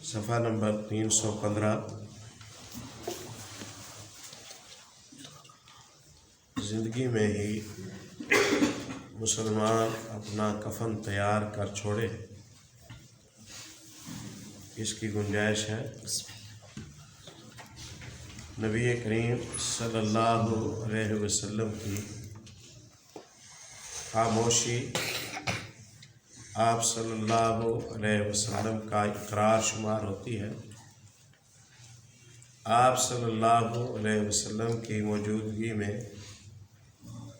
صفحہ نمبر 315۔ زندگی میں ہی مسلمان اپنا کفن تیار کر چھوڑے، اس کی گنجائش ہے۔ نبی کریم صلی اللہ علیہ وسلم کی خاموشی آپ صلی اللہ علیہ وسلم کا اقرار شمار ہوتی ہے۔ آپ صلی اللہ علیہ وسلم کی موجودگی میں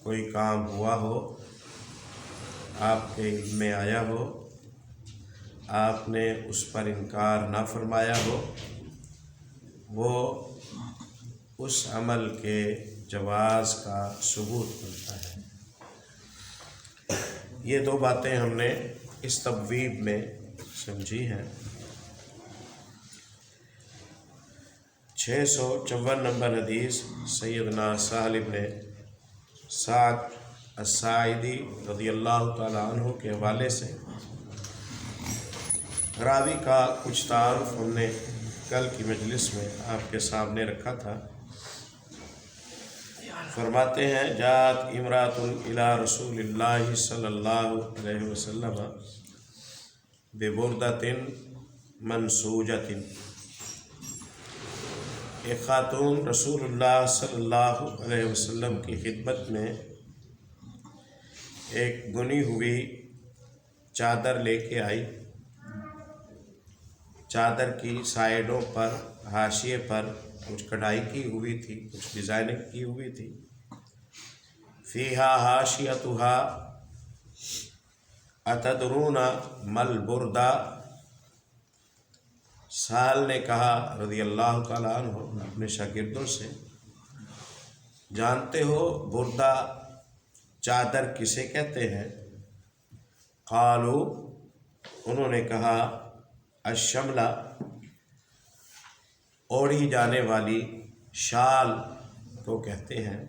کوئی کام ہوا ہو، آپ کے علم میں آیا ہو، آپ نے اس پر انکار نہ فرمایا ہو، وہ اس عمل کے جواز کا ثبوت ملتا ہے۔ یہ دو باتیں ہم نے اس تبویب میں سمجھی ہیں۔ 654 نمبر حدیث سیدنا سہل بن سعد الساعدی رضی اللہ تعالیٰ عنہ کے حوالے سے۔ راوی کا کچھ تعارف ہم نے کل کی مجلس میں آپ کے سامنے رکھا تھا۔ فرماتے ہیں جاءت امرأۃ الی رسول اللہ صلی اللہ علیہ وسلم ببردۃ منسوجۃ۔ ایک خاتون رسول اللہ صلی اللہ علیہ وسلم کی خدمت میں ایک بنی ہوئی چادر لے کے آئی۔ چادر کی سائیڈوں پر، حاشیے پر کچھ کڑھائی کی ہوئی تھی، کچھ ڈیزائننگ کی ہوئی تھی۔ فیہا حاشیتہا اتدرون مل بردہ۔ سہل نے کہا رضی اللہ تعالیٰ عنہ اپنے شاگردوں سے، جانتے ہو بردہ چادر کسے کہتے ہیں؟ قالو، انہوں نے کہا الشملہ، اوڑھی جانے والی شال کو کہتے ہیں۔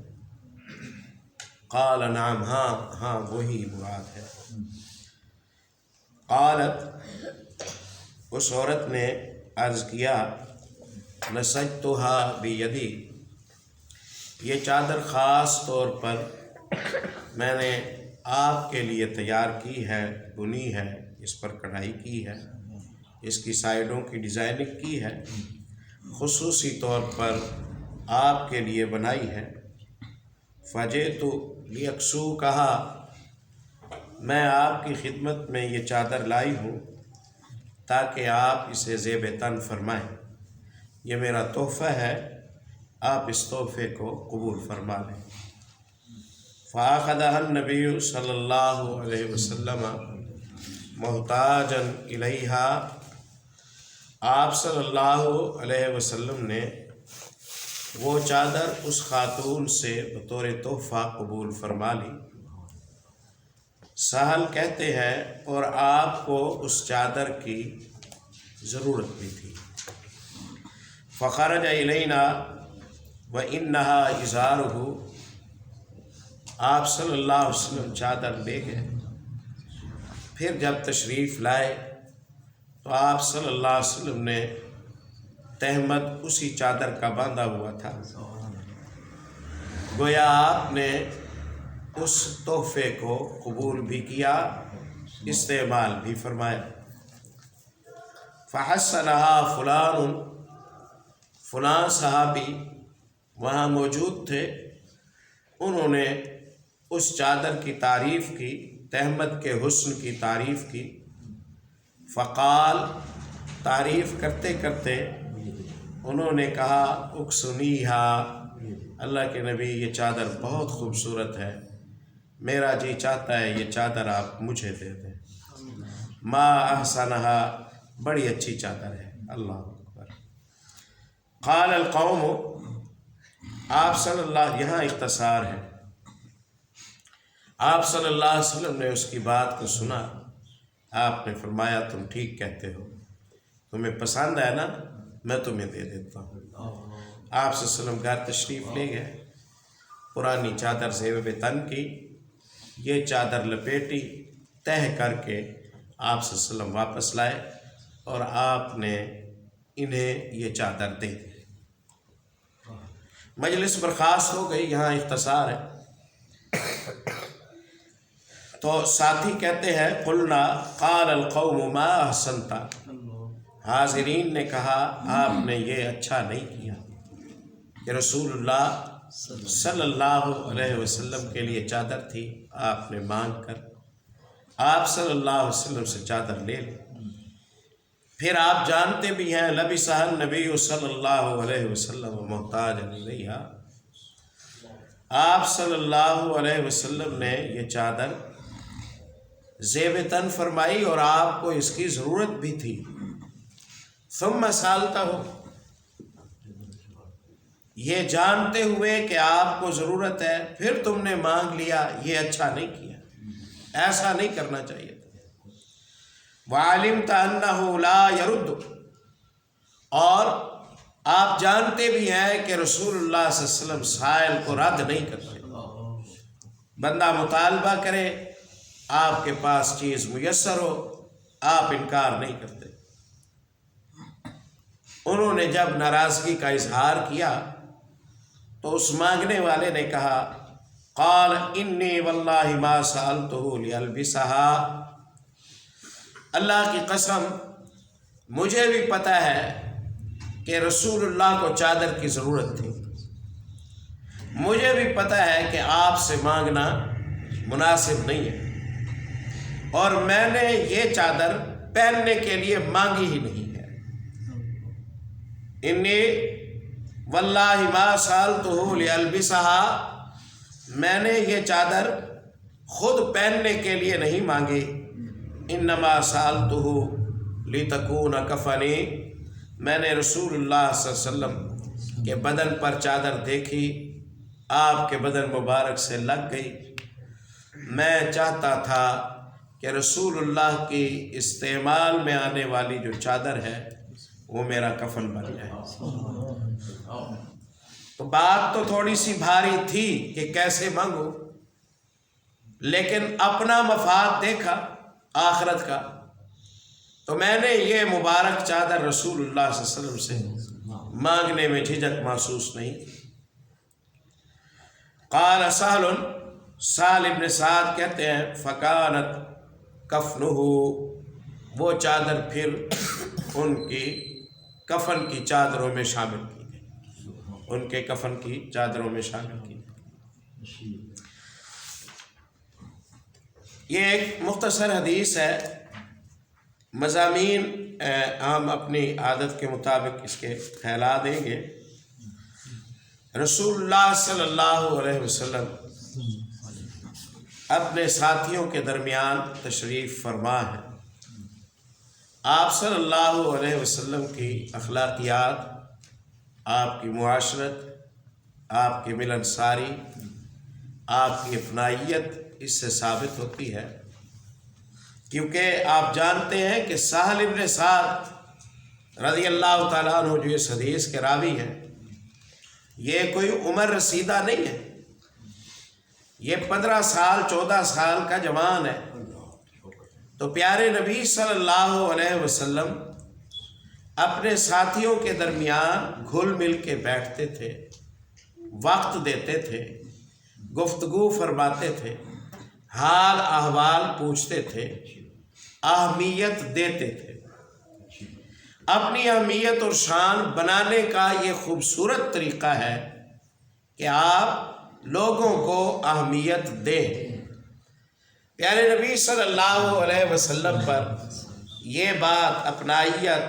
قال نعم، ہاں وہی مراد ہے۔ قالت، اس عورت نے عرض کیا نسجتہا بیدی، یہ چادر خاص طور پر میں نے آپ کے لیے تیار کی ہے، بنی ہے، اس پر کڑھائی کی ہے، اس کی سائیڈوں کی ڈیزائننگ کی ہے، خصوصی طور پر آپ کے لیے بنائی ہے۔ فجئت لیکسوکہا، میں آپ کی خدمت میں یہ چادر لائی ہوں تاکہ آپ اسے زیب تن فرمائیں، یہ میرا تحفہ ہے، آپ اس تحفے کو قبول فرما لیں۔ فأخذها النبی صلی اللہ علیہ وسلم محتاجا الیہا، آپ صلی اللہ علیہ وسلم نے وہ چادر اس خاتون سے بطور تحفہ قبول فرما لی۔ سہل کہتے ہیں اور آپ کو اس چادر کی ضرورت بھی تھی۔ فخرج الینا وانہا ازارہ، آپ صلی اللہ علیہ وسلم چادر لے گئے۔ پھر جب تشریف لائے تو آپ صلی اللہ علیہ وسلم نے تہمد اسی چادر کا باندھا ہوا تھا، گویا آپ نے اس تحفے کو قبول بھی کیا، استعمال بھی فرمایا۔ فحسنہا فلان، فلاں صحابی وہاں موجود تھے، انہوں نے اس چادر کی تعریف کی، تہمد کے حسن کی تعریف کی۔ فقال، تعریف کرتے کرتے انہوں نے کہا اکسنیہا، اللہ کے نبی یہ چادر بہت خوبصورت ہے، میرا جی چاہتا ہے یہ چادر آپ مجھے دے دیں۔ ما احسنہا، بڑی اچھی چادر ہے، اللہ اکبر۔ قال القوم، آپ صلی اللہ، یہاں اختصار ہے، آپ صلی اللہ علیہ وسلم نے اس کی بات کو سنا، آپ نے فرمایا تم ٹھیک کہتے ہو، تمہیں پسند ہے نا، میں تمہیں دے دیتا ہوں۔ آپ صلی اللہ علیہ وسلم گھر تشریف لے گئے، پرانی چادر زیب تن کی یہ چادر لپیٹی، تہہ کر کے آپ صلی اللہ علیہ وسلم واپس لائے اور آپ نے انہیں یہ چادر دے دے۔ مجلس برخاست ہو گئی، یہاں اختصار ہے۔ تو ساتھی کہتے ہیں قلنا قال القوم ما احسنت، حاضرین نے کہا آپ نے یہ اچھا نہیں کیا کہ رسول اللہ صلی اللہ علیہ وسلم کے لیے چادر تھی، آپ نے مانگ کر آپ صلی اللہ علیہ وسلم سے چادر لے لی۔ پھر آپ جانتے بھی ہیں لبسہ النبی صلی اللہ علیہ وسلم محتاج علیہا، آپ صلی اللہ علیہ وسلم نے یہ چادر زیب تن فرمائی اور آپ کو اس کی ضرورت بھی تھی۔ ثم سالتا ہو، یہ جانتے ہوئے کہ آپ کو ضرورت ہے پھر تم نے مانگ لیا، یہ اچھا نہیں کیا، ایسا نہیں کرنا چاہیے تھا۔ وَعَلِمْتَ أَنَّهُ لَا يَرُدُّ، اور آپ جانتے بھی ہیں کہ رسول اللہ صلی اللہ علیہ وسلم سائل کو رد نہیں کرتے۔ بندہ مطالبہ کرے، آپ کے پاس چیز میسر ہو، آپ انکار نہیں کرتے۔ انہوں نے جب ناراضگی کا اظہار کیا تو اس مانگنے والے نے کہا قال انی واللہ ما سألتہ لیلبسہا، اللہ کی قسم مجھے بھی پتہ ہے کہ رسول اللہ کو چادر کی ضرورت تھی، مجھے بھی پتہ ہے کہ آپ سے مانگنا مناسب نہیں ہے، اور میں نے یہ چادر پہننے کے لیے مانگی ہی نہیں ہے۔ انی واللہ ما سألتہ لیلبسہا، میں نے یہ چادر خود پہننے کے لیے نہیں مانگی، انما سألتہ لتکون کفنی، میں نے رسول اللہ صلی اللہ علیہ وسلم کے بدن پر چادر دیکھی، آپ کے بدن مبارک سے لگ گئی، میں چاہتا تھا کہ رسول اللہ کی استعمال میں آنے والی جو چادر ہے وہ میرا کفن بن جائے۔ تو بات تو تھوڑی سی بھاری تھی کہ کیسے مانگو، لیکن اپنا مفاد دیکھا آخرت کا، تو میں نے یہ مبارک چادر رسول اللہ صلی اللہ علیہ وسلم سے مانگنے میں جھجک محسوس نہیں کی۔ قال سہل، سہل ابن سعد کہتے ہیں فکانت کفنہ، وہ چادر پھر ان کی کفن کی چادروں میں شامل کی گئی، ان کے کفن کی چادروں میں شامل کی گئی۔ یہ ایک مختصر حدیث ہے، مضامین ہم اپنی عادت کے مطابق اس کے پھیلا دیں گے۔ رسول اللہ صلی اللہ علیہ وسلم اپنے ساتھیوں کے درمیان تشریف فرما ہے۔ آپ صلی اللہ علیہ وسلم کی اخلاقیات، آپ کی معاشرت، آپ کی ملنساری، آپ کی افنائیت اس سے ثابت ہوتی ہے، کیونکہ آپ جانتے ہیں کہ سہل ابن سعد رضی اللہ تعالیٰ عنہ جو اس حدیث کے راوی ہیں، یہ کوئی عمر رسیدہ نہیں ہے، یہ 15 سال 14 سال کا جوان ہے۔ تو پیارے نبی صلی اللہ علیہ وسلم اپنے ساتھیوں کے درمیان گھل مل کے بیٹھتے تھے، وقت دیتے تھے، گفتگو فرماتے تھے، حال احوال پوچھتے تھے، اہمیت دیتے تھے۔ اپنی اہمیت اور شان بنانے کا یہ خوبصورت طریقہ ہے کہ آپ لوگوں کو اہمیت دیں۔ پیارے نبی صلی اللہ علیہ وسلم پر یہ بات اپنائیت،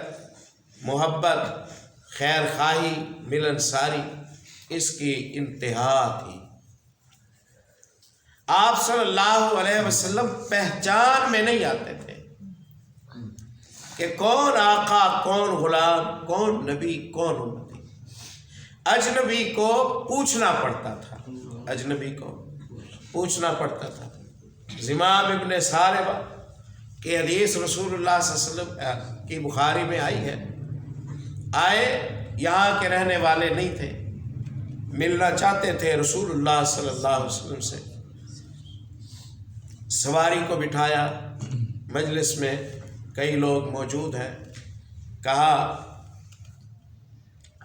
محبت، خیر خواہی، ملنساری اس کی انتہا تھی۔ آپ صلی اللہ علیہ وسلم پہچان میں نہیں آتے تھے کہ کون آقا، کون غلام، کون نبی، کون امتی۔ اجنبی کو پوچھنا پڑتا تھا، اجنبی کو پوچھنا پڑتا تھا۔ زمام ابن سالبہ کی حدیث رسول اللہ صلی اللہ علیہ وسلم کی بخاری میں آئی ہے، آئے یہاں کے رہنے والے نہیں تھے، ملنا چاہتے تھے رسول اللہ صلی اللہ علیہ وسلم سے، سواری کو بٹھایا، مجلس میں کئی لوگ موجود ہیں، کہا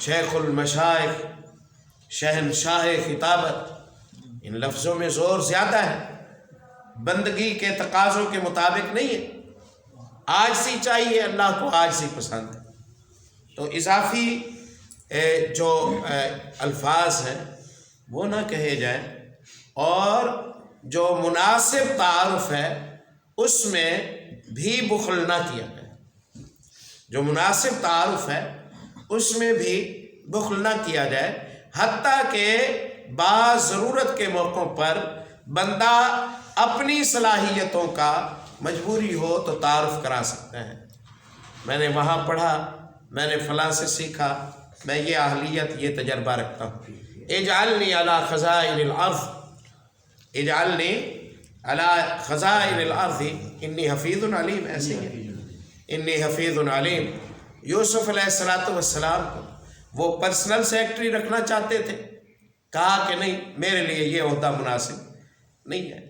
شیخ المشائخ، شہنشاہ خطابت، ان لفظوں میں زور زیادہ ہے، بندگی کے تقاضوں کے مطابق نہیں ہے۔ عاجزی چاہیے، اللہ کو عاجزی پسند ہے۔ تو اضافی جو الفاظ ہیں وہ نہ کہے جائیں، اور جو مناسب تعارف ہے اس میں بھی بخل نہ کیا جائے، جو مناسب تعارف ہے اس میں بھی بخل نہ کیا جائے، حتیٰ کہ بعض ضرورت کے موقعوں پر بندہ اپنی صلاحیتوں کا مجبوری ہو تو تعارف کرا سکتا ہے، میں نے وہاں پڑھا، میں نے فلاں سے سیکھا، میں یہ اہلیت، یہ تجربہ رکھتا ہوں۔ اجعلنی علی خزائن الارض، اجعلنی علی خزائن الارض انی حفیظ علیم، ایسے ہے، انی حفیظ علیم۔ یوسف علیہ السلام کو وہ پرسنل سیکرٹری رکھنا چاہتے تھے، کہا کہ نہیں، میرے لیے یہ عہدہ مناسب نہیں ہے،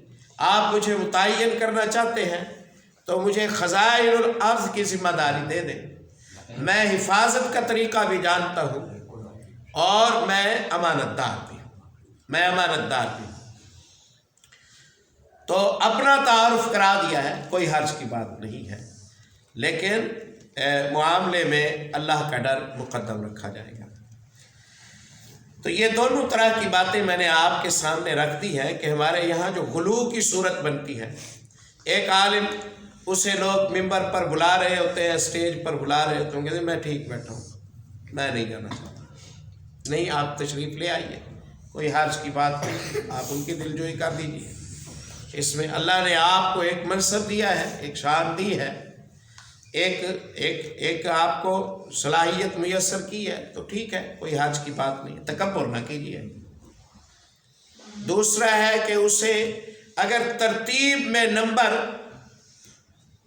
آپ مجھے متعین کرنا چاہتے ہیں تو مجھے خزائن الارض کی ذمہ داری دے دیں، میں حفاظت کا طریقہ بھی جانتا ہوں اور میں امانت دار بھی ہوں، میں امانت دار بھی ہوں۔ تو اپنا تعارف کرا دیا ہے، کوئی حرج کی بات نہیں ہے، لیکن معاملے میں اللہ کا ڈر مقدم رکھا جائے گا۔ تو یہ دونوں طرح کی باتیں میں نے آپ کے سامنے رکھ دی ہے کہ ہمارے یہاں جو غلو کی صورت بنتی ہے، ایک عالم اسے لوگ ممبر پر بلا رہے ہوتے ہیں، اسٹیج پر بلا رہے ہوتے ہیں، کہتے ہیں میں ٹھیک بیٹھا ہوں، میں نہیں جانا چاہتا، نہیں، آپ تشریف لے آئیے، کوئی حرج کی بات نہیں، آپ ان کی دل جوئی کر دیجیے، اس میں اللہ نے آپ کو ایک منصب دیا ہے، ایک شان دی ہے، ایک آپ کو صلاحیت میسر کی ہے، تو ٹھیک ہے، کوئی حرج کی بات نہیں، تکبر نہ کیجیے۔ دوسرا ہے کہ اسے اگر ترتیب میں نمبر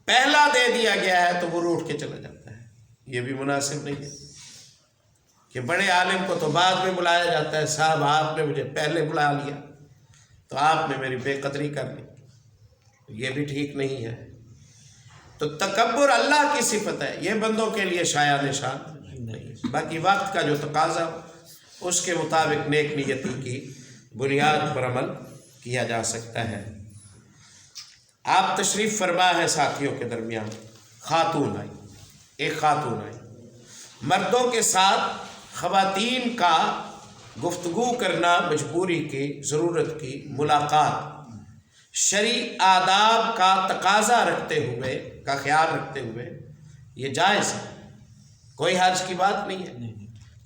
پہلا دے دیا گیا ہے تو وہ روٹ کے چلا جاتا ہے، یہ بھی مناسب نہیں ہے کہ بڑے عالم کو تو بعد میں بلایا جاتا ہے، صاحب آپ نے مجھے پہلے بلا لیا تو آپ نے میری بے قدری کر لی، یہ بھی ٹھیک نہیں ہے۔ تو تکبر اللہ کی صفت ہے، یہ بندوں کے لیے شایع نشان نہیں۔ باقی وقت کا جو تقاضا اس کے مطابق نیک نیتی کی بنیاد پر عمل کیا جا سکتا ہے۔ آپ تشریف فرما ہے ساتھیوں کے درمیان، خاتون آئی، ایک خاتون آئی، مردوں کے ساتھ خواتین کا گفتگو کرنا مجبوری کی، ضرورت کی، ملاقات شرعی آداب کا تقاضا رکھتے ہوئے، کا خیال رکھتے ہوئے یہ جائز ہے، کوئی حرج کی بات نہیں ہے۔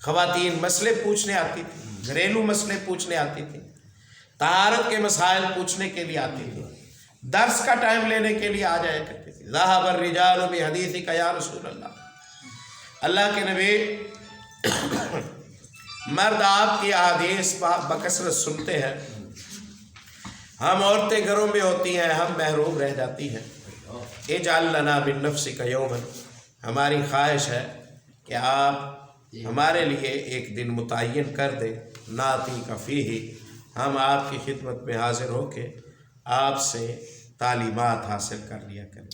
خواتین مسئلے پوچھنے آتی تھی، گھریلو مسئلے پوچھنے آتی تھی، طہارت کے مسائل پوچھنے کے لیے آتی تھی، درس کا ٹائم لینے کے لیے آ جایا کرتی تھی۔ ذهب الرجال بحدیثک یا رسول اللہ، اللہ کے نبی، مرد آپ کی احادیث بکثرت سنتے ہیں، ہم عورتیں گھروں میں ہوتی ہیں، ہم محروم رہ جاتی ہیں، اجعل لنا بالنفسک یوما، ہماری خواہش ہے کہ آپ ہمارے لیے ایک دن متعین کر دیں، ناتی کا فیہ، ہم آپ کی خدمت میں حاضر ہو کے آپ سے تعلیمات حاصل کر لیا کریں۔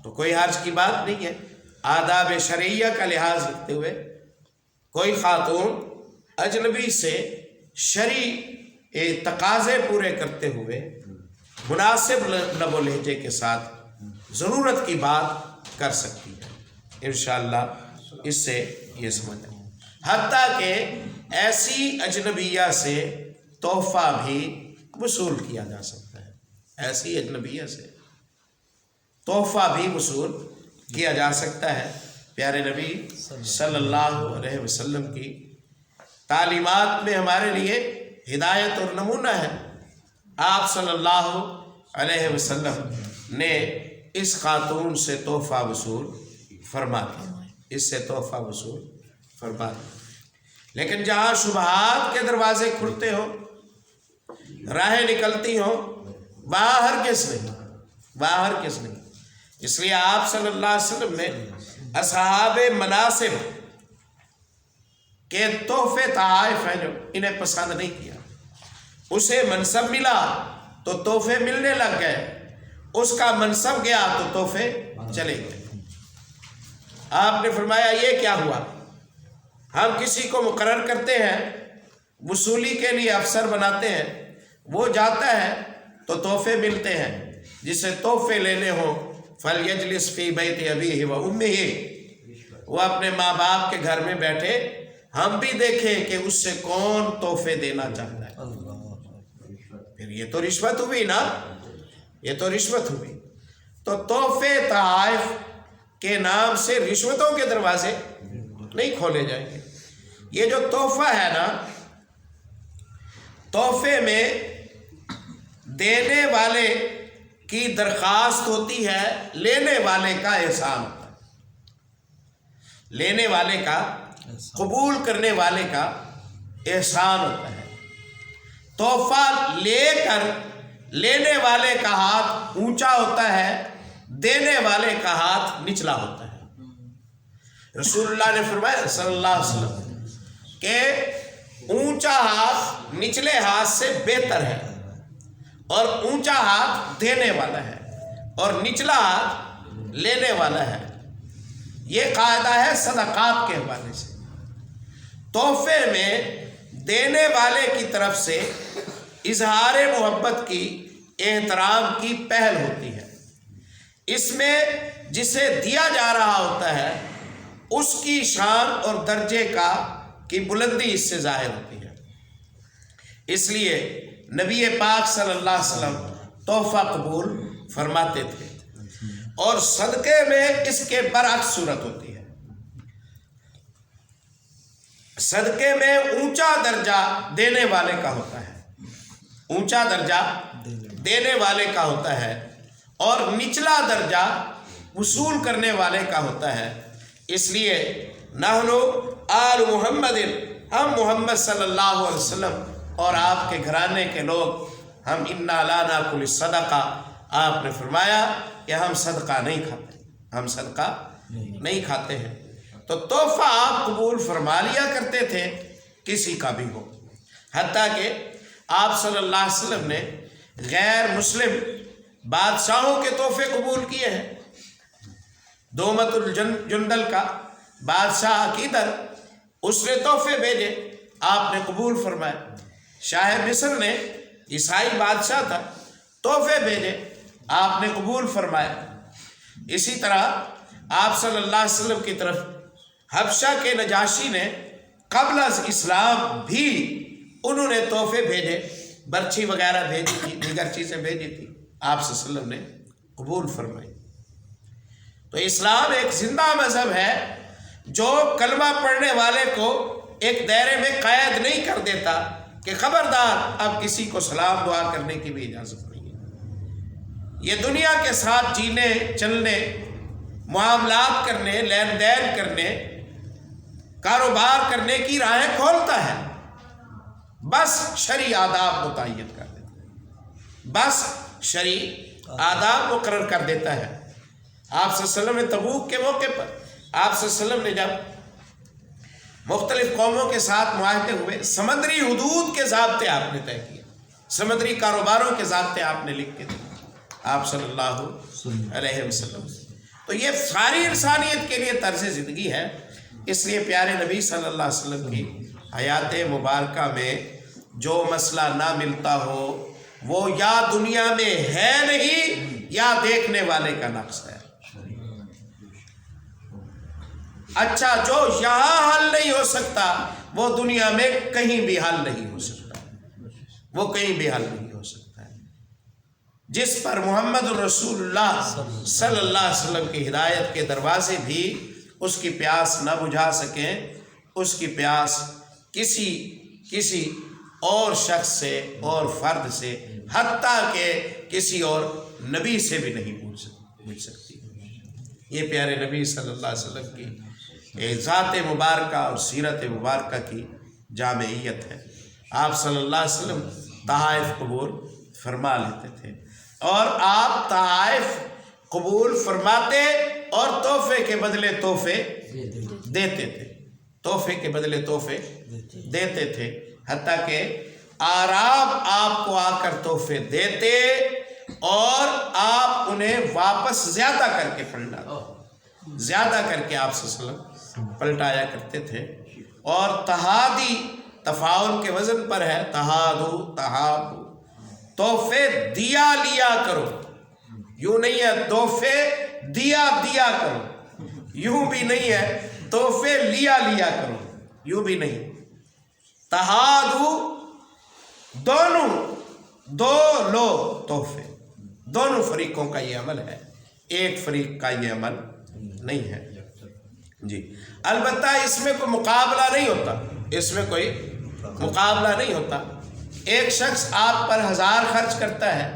تو کوئی حرج کی بات نہیں ہے، آداب شرعیہ کا لحاظ رکھتے ہوئے کوئی خاتون اجنبی سے شرعی تقاضے پورے کرتے ہوئے مناسب لب و لہجے کے ساتھ ضرورت کی بات کر سکتی ہے، انشاءاللہ اس سے یہ سمجھ آئے۔ حتیٰ کہ ایسی اجنبیہ سے تحفہ بھی وصول کیا جا سکتا ہے، ایسی اجنبیہ سے تحفہ بھی وصول کیا جا سکتا ہے۔ پیارے نبی صلی اللہ علیہ وسلم کی تعلیمات میں ہمارے لیے ہدایت اور نمونہ ہے۔ آپ صلی اللہ علیہ وسلم نے اس خاتون سے تحفہ وصول فرما دیا، اس سے تحفہ وصول فرما دیا۔ لیکن جہاں شبہات کے دروازے کھلتے ہوں، راہیں نکلتی ہوں، باہر کس نہیں، باہر کس نہیں۔ اس لیے آپ صلی اللہ علیہ وسلم نے اصحاب مناصب کے تحفے تحائف ہیں جو انہیں پسند نہیں کیا، اسے منصب ملا تو تحفے ملنے لگ گئے، اس کا منصب گیا تو تحفے چلے گئے۔ آپ نے فرمایا یہ کیا ہوا؟ ہم کسی کو مقرر کرتے ہیں، وصولی کے لیے افسر بناتے ہیں، وہ جاتا ہے تو تحفے ملتے ہیں، جسے تحفے لینے ہوں فَلْيَجْلِسْ فِي بَيْتِ أَبِيهِ وَأُمِّهِ، وہ اپنے ماں باپ کے گھر میں بیٹھے، ہم بھی دیکھیں کہ اس سے کون تحفے دینا چاہتا ہے۔ پھر یہ تو رشوت ہوئی نا، یہ تو رشوت ہوئی۔ تو تحفے تحائف کے نام سے رشوتوں کے دروازے نہیں کھولے جائیں گے۔ یہ جو تحفہ ہے نا، تحفے میں دینے والے کی درخواست ہوتی ہے، لینے والے کا احسان ہوتا ہے، لینے والے کا، قبول کرنے والے کا احسان ہوتا ہے۔ تحفہ لے کر لینے والے کا ہاتھ اونچا ہوتا ہے، دینے والے کا ہاتھ نچلا ہوتا ہے۔ رسول اللہ نے فرمایا صلی اللہ علیہ وسلم کہ اونچا ہاتھ نچلے ہاتھ سے بہتر ہے، اور اونچا ہاتھ دینے والا ہے اور نچلا ہاتھ لینے والا ہے۔ یہ قاعدہ ہے صدقات کے حوالے سے۔ تحفے میں دینے والے کی طرف سے اظہار محبت کی، احترام کی پہل ہوتی ہے۔ اس میں جسے دیا جا رہا ہوتا ہے اس کی شان اور درجے کی بلندی اس سے ظاہر ہوتی ہے۔ اس لیے نبی پاک صلی اللہ علیہ وسلم تحفہ قبول فرماتے تھے، اور صدقے میں اس کے برعکس صورت ہوتی ہے۔ صدقے میں اونچا درجہ دینے والے کا ہوتا ہے، اونچا درجہ دینے والے کا ہوتا ہے، اور نچلا درجہ وصول کرنے والے کا ہوتا ہے۔ اس لیے نحن آل محمد، ہم محمد صلی اللہ علیہ وسلم اور آپ کے گھرانے کے لوگ، ہم انا لا ناکل الصدقہ، آپ نے فرمایا کہ ہم صدقہ نہیں کھاتے، ہم صدقہ نہیں کھاتے ہیں۔ تو تحفہ آپ قبول فرما لیا کرتے تھے، کسی کا بھی ہو، حتیٰ کہ آپ صلی اللہ علیہ وسلم نے غیر مسلم بادشاہوں کے تحفے قبول کیے ہیں۔ دومت الجندل کا بادشاہ عقیدر، اس نے تحفے بھیجے، آپ نے قبول فرمائے۔ شاہ مصر نے، عیسائی بادشاہ تھا، تحفے بھیجے، آپ نے قبول فرمائے۔ اسی طرح آپ صلی اللہ علیہ وسلم کی طرف حبشہ کے نجاشی نے قبل از اسلام بھی انہوں نے تحفے بھیجے، برچھی وغیرہ بھیجی تھی، دیگر چیزیں بھیجی تھی، آپ صلی اللہ علیہ وسلم نے قبول فرمائی۔ تو اسلام ایک زندہ مذہب ہے جو کلمہ پڑھنے والے کو ایک دائرے میں قید نہیں کر دیتا کہ خبردار اب کسی کو سلام دعا کرنے کی بھی اجازت نہیں ہے۔ یہ دنیا کے ساتھ جینے، چلنے، معاملات کرنے، لین دین کرنے، کاروبار کرنے کی راہیں کھولتا ہے، بس شرعی آداب متعین کر دیتا ہے، بس شرعی آداب مقرر کر دیتا ہے۔ آپ صلی اللہ علیہ وسلم نے تبوک کے موقع پر، آپ صلی اللہ علیہ وسلم نے جب مختلف قوموں کے ساتھ معاہدے ہوئے، سمندری حدود کے ضابطے آپ نے طے کیے، سمندری کاروباروں کے ضابطے آپ نے لکھ کے دیے، آپ صلی اللہ علیہ وسلم۔ تو یہ ساری انسانیت کے لیے طرز زندگی ہے۔ اس لیے پیارے نبی صلی اللہ علیہ وسلم کی حیات مبارکہ میں جو مسئلہ نہ ملتا ہو وہ یا دنیا میں ہے نہیں یا دیکھنے والے کا نقص ہے۔ اچھا، جو یہاں حل نہیں ہو سکتا وہ دنیا میں کہیں بھی حل نہیں ہو سکتا، وہ کہیں بھی حل نہیں ہو سکتا ہے۔ جس پر محمد الرسول اللہ صلی اللہ علیہ وسلم کی ہدایت کے دروازے بھی اس کی پیاس نہ بجھا سکیں، اس کی پیاس کسی اور شخص سے اور فرد سے، حتیٰ کہ کسی اور نبی سے بھی نہیں بجھ سکتی۔ یہ پیارے نبی صلی اللہ علیہ وسلم کی ذات مبارکہ اور سیرت مبارکہ کی جامعیت ہے۔ آپ صلی اللہ علیہ وسلم تحائف قبول فرما لیتے تھے، اور آپ تحائف قبول فرماتے اور تحفے کے بدلے تحفے دیتے تھے، تحفے کے بدلے تحفے دیتے تھے، حتیٰ کہ اعراب آپ کو آ کر تحفے دیتے اور آپ انہیں واپس زیادہ کر کے پلٹاتے، زیادہ کر کے آپ صلی اللہ علیہ وسلم پلٹایا کرتے تھے۔ اور تہادی تفاعل کے وزن پر ہے، تہادو تہابو، تحفے دیا لیا کرو، یوں نہیں ہے تحفے دیا دیا کرو، یوں بھی نہیں ہے تحفے لیا لیا کرو، یوں بھی نہیں، تہادو دونوں، دو لو تحفے، دونوں فریقوں کا یہ عمل ہے، ایک فریق کا یہ عمل نہیں ہے جی۔ البتہ اس میں کوئی مقابلہ نہیں ہوتا، اس میں کوئی مقابلہ نہیں ہوتا۔ ایک شخص آپ پر 1000 خرچ کرتا ہے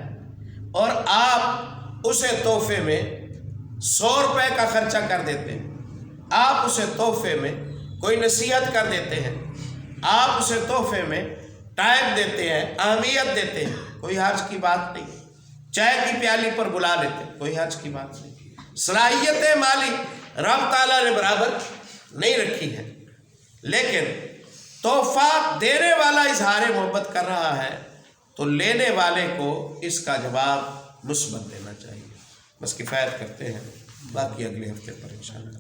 اور آپ اسے تحفے میں 100 روپے کا خرچہ کر دیتے ہیں، آپ اسے تحفے میں کوئی نصیحت کر دیتے ہیں، آپ اسے تحفے میں ٹائم دیتے ہیں، اہمیت دیتے ہیں، کوئی حرج کی بات نہیں، چائے کی پیالی پر بلا لیتے ہیں، کوئی حرج کی بات نہیں۔ صلاحیت مالی رب تعالیٰ نے برابر نہیں رکھی ہے، لیکن تحفہ دینے والا اظہار محبت کر رہا ہے تو لینے والے کو اس کا جواب مثبت دینا چاہیے۔ بس کفایت کرتے ہیں، باقی اگلے ہفتے پر انشاءاللہ۔